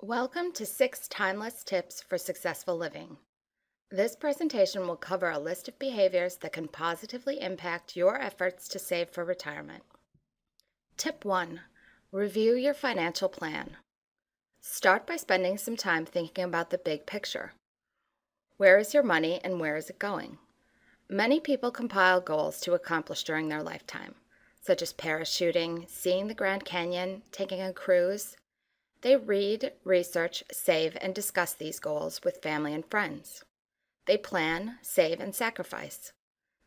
Welcome to 6 Timeless Tips for Successful Living. This presentation will cover a list of behaviors that can positively impact your efforts to save for retirement. Tip 1. Review your financial plan. Start by spending some time thinking about the big picture. Where is your money and where is it going? Many people compile goals to accomplish during their lifetime, such as parachuting, seeing the Grand Canyon, taking a cruise. They read, research, save, and discuss these goals with family and friends. They plan, save, and sacrifice.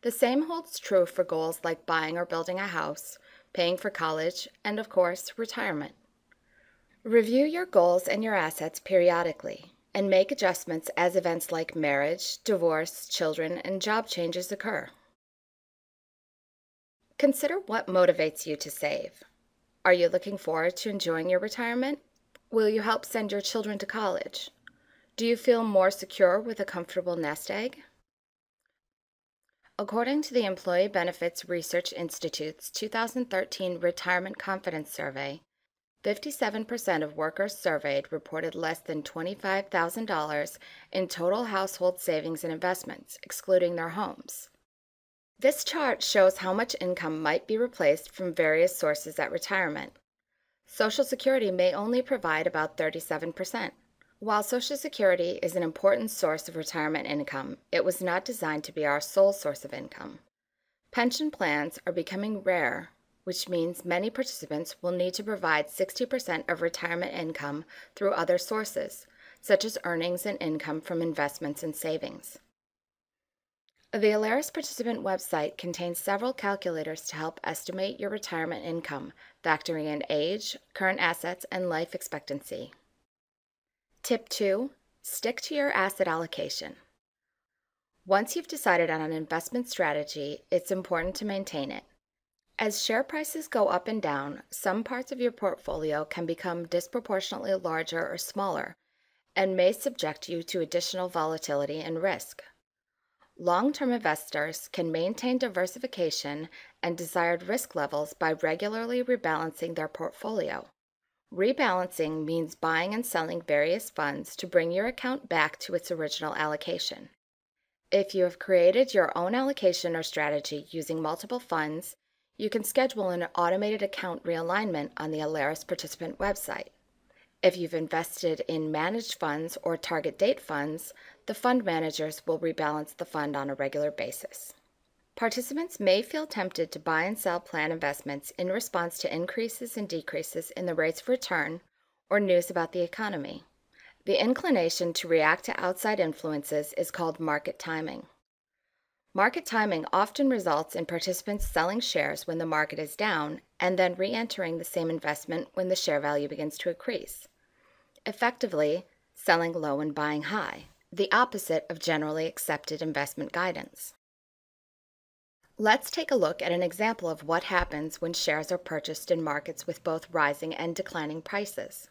The same holds true for goals like buying or building a house, paying for college, and of course, retirement. Review your goals and your assets periodically, and make adjustments as events like marriage, divorce, children, and job changes occur. Consider what motivates you to save. Are you looking forward to enjoying your retirement? Will you help send your children to college? Do you feel more secure with a comfortable nest egg? According to the Employee Benefits Research Institute's 2013 Retirement Confidence Survey, 57% of workers surveyed reported less than $25,000 in total household savings and investments, excluding their homes. This chart shows how much income might be replaced from various sources at retirement. Social Security may only provide about 37%. While Social Security is an important source of retirement income, it was not designed to be our sole source of income. Pension plans are becoming rare, which means many participants will need to provide 60% of retirement income through other sources, such as earnings and income from investments and savings. The Alaris participant website contains several calculators to help estimate your retirement income, factoring in age, current assets, and life expectancy. Tip 2. Stick to your asset allocation. Once you've decided on an investment strategy, it's important to maintain it. As share prices go up and down, some parts of your portfolio can become disproportionately larger or smaller and may subject you to additional volatility and risk. Long-term investors can maintain diversification and desired risk levels by regularly rebalancing their portfolio. Rebalancing means buying and selling various funds to bring your account back to its original allocation. If you have created your own allocation or strategy using multiple funds, you can schedule an automated account realignment on the Alaris participant website. If you've invested in managed funds or target date funds, the fund managers will rebalance the fund on a regular basis. Participants may feel tempted to buy and sell plan investments in response to increases and decreases in the rates of return or news about the economy. The inclination to react to outside influences is called market timing. Market timing often results in participants selling shares when the market is down and then re-entering the same investment when the share value begins to increase. Effectively, selling low and buying high, the opposite of generally accepted investment guidance. Let's take a look at an example of what happens when shares are purchased in markets with both rising and declining prices.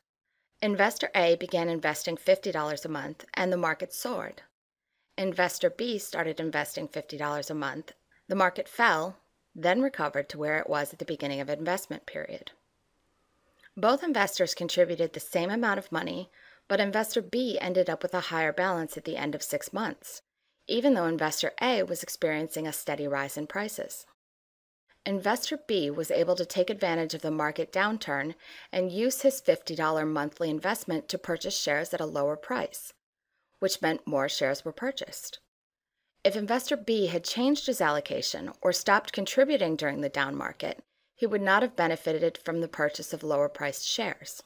Investor A began investing $50 a month and the market soared. Investor B started investing $50 a month. The market fell, then recovered to where it was at the beginning of the investment period. Both investors contributed the same amount of money, but Investor B ended up with a higher balance at the end of 6 months, even though Investor A was experiencing a steady rise in prices. Investor B was able to take advantage of the market downturn and use his $50 monthly investment to purchase shares at a lower price, which meant more shares were purchased. If Investor B had changed his allocation or stopped contributing during the down market, he would not have benefited from the purchase of lower-priced shares.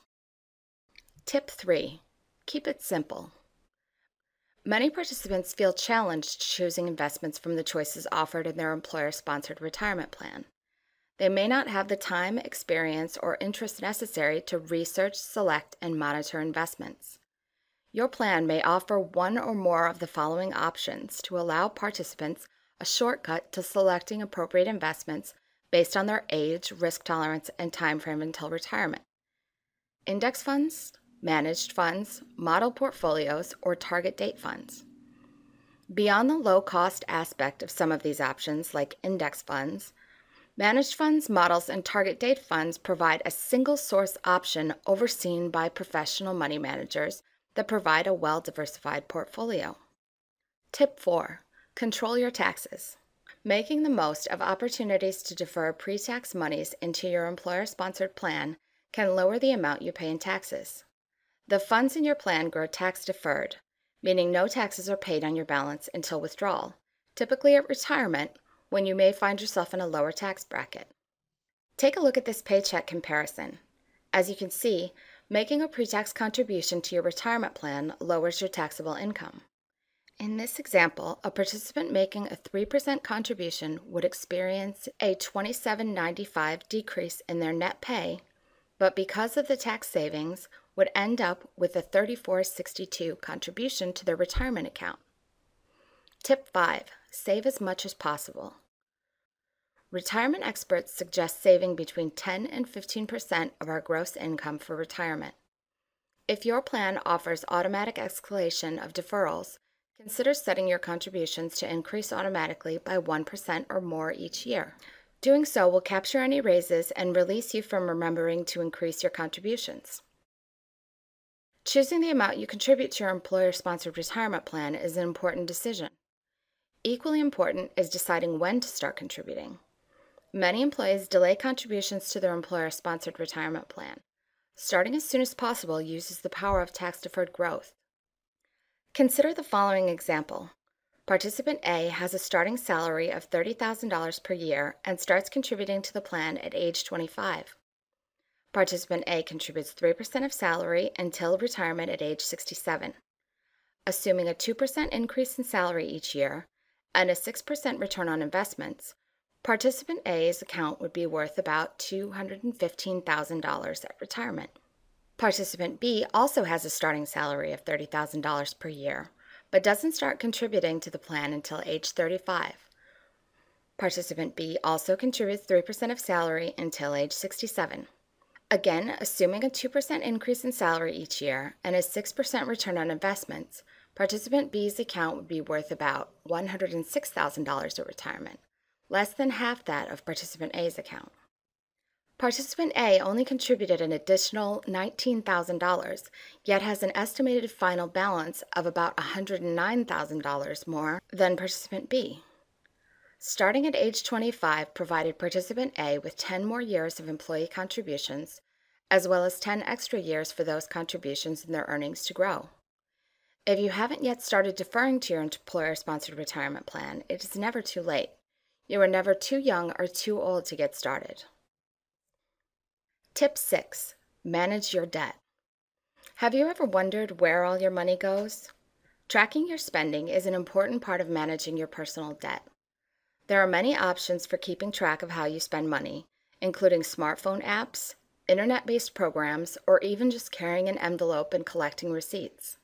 Tip 3. Keep it simple. Many participants feel challenged choosing investments from the choices offered in their employer-sponsored retirement plan. They may not have the time, experience, or interest necessary to research, select, and monitor investments. Your plan may offer one or more of the following options to allow participants a shortcut to selecting appropriate investments based on their age, risk tolerance, and time frame until retirement. Index funds, managed funds, model portfolios, or target date funds. Beyond the low-cost aspect of some of these options, like index funds, Managed funds, models, and target date funds provide a single source option overseen by professional money managers that provide a well-diversified portfolio. Tip 4. Control your taxes. Making the most of opportunities to defer pre-tax monies into your employer-sponsored plan can lower the amount you pay in taxes. The funds in your plan grow tax-deferred, meaning no taxes are paid on your balance until withdrawal, typically at retirement, when you may find yourself in a lower tax bracket. Take a look at this paycheck comparison. As you can see, making a pre-tax contribution to your retirement plan lowers your taxable income. In this example, a participant making a 3% contribution would experience a $27.95 decrease in their net pay, but because of the tax savings, would end up with a $34.62 contribution to their retirement account. Tip 5. Save as much as possible. Retirement experts suggest saving between 10 and 15% of our gross income for retirement. If your plan offers automatic escalation of deferrals, consider setting your contributions to increase automatically by 1% or more each year. Doing so will capture any raises and release you from remembering to increase your contributions. Choosing the amount you contribute to your employer-sponsored retirement plan is an important decision. Equally important is deciding when to start contributing. Many employees delay contributions to their employer-sponsored retirement plan. Starting as soon as possible uses the power of tax-deferred growth. Consider the following example. Participant A has a starting salary of $30,000 per year and starts contributing to the plan at age 25. Participant A contributes 3% of salary until retirement at age 67. Assuming a 2% increase in salary each year and a 6% return on investments, Participant A's account would be worth about $215,000 at retirement. Participant B also has a starting salary of $30,000 per year, but doesn't start contributing to the plan until age 35. Participant B also contributes 3% of salary until age 67. Again, assuming a 2% increase in salary each year and a 6% return on investments, Participant B's account would be worth about $106,000 at retirement, less than half that of Participant A's account. Participant A only contributed an additional $19,000, yet has an estimated final balance of about $109,000 more than Participant B. Starting at age 25 provided Participant A with 10 more years of employee contributions, as well as 10 extra years for those contributions and their earnings to grow. If you haven't yet started deferring to your employer-sponsored retirement plan, it is never too late. You are never too young or too old to get started. Tip 6. Manage your debt. Have you ever wondered where all your money goes? Tracking your spending is an important part of managing your personal debt. There are many options for keeping track of how you spend money, including smartphone apps, internet-based programs, or even just carrying an envelope and collecting receipts.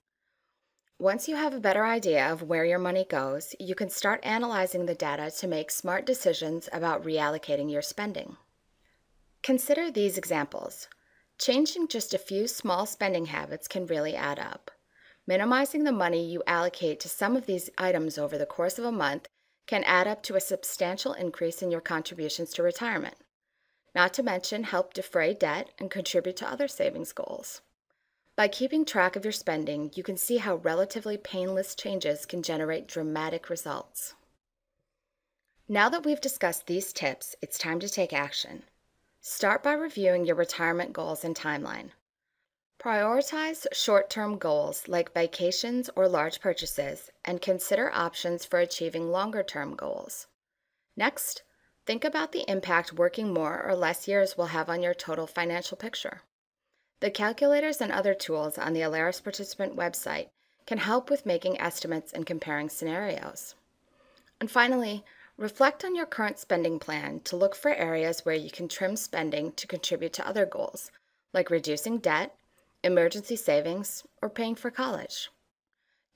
Once you have a better idea of where your money goes, you can start analyzing the data to make smart decisions about reallocating your spending. Consider these examples. Changing just a few small spending habits can really add up. Minimizing the money you allocate to some of these items over the course of a month can add up to a substantial increase in your contributions to retirement, not to mention help defray debt and contribute to other savings goals. By keeping track of your spending, you can see how relatively painless changes can generate dramatic results. Now that we've discussed these tips, it's time to take action. Start by reviewing your retirement goals and timeline. Prioritize short-term goals like vacations or large purchases, and consider options for achieving longer-term goals. Next, think about the impact working more or less years will have on your total financial picture. The calculators and other tools on the Alaris Participant website can help with making estimates and comparing scenarios. And finally, reflect on your current spending plan to look for areas where you can trim spending to contribute to other goals, like reducing debt, emergency savings, or paying for college.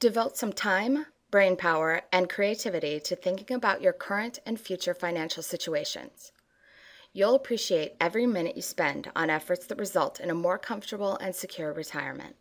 Devote some time, brain power, and creativity to thinking about your current and future financial situations. You'll appreciate every minute you spend on efforts that result in a more comfortable and secure retirement.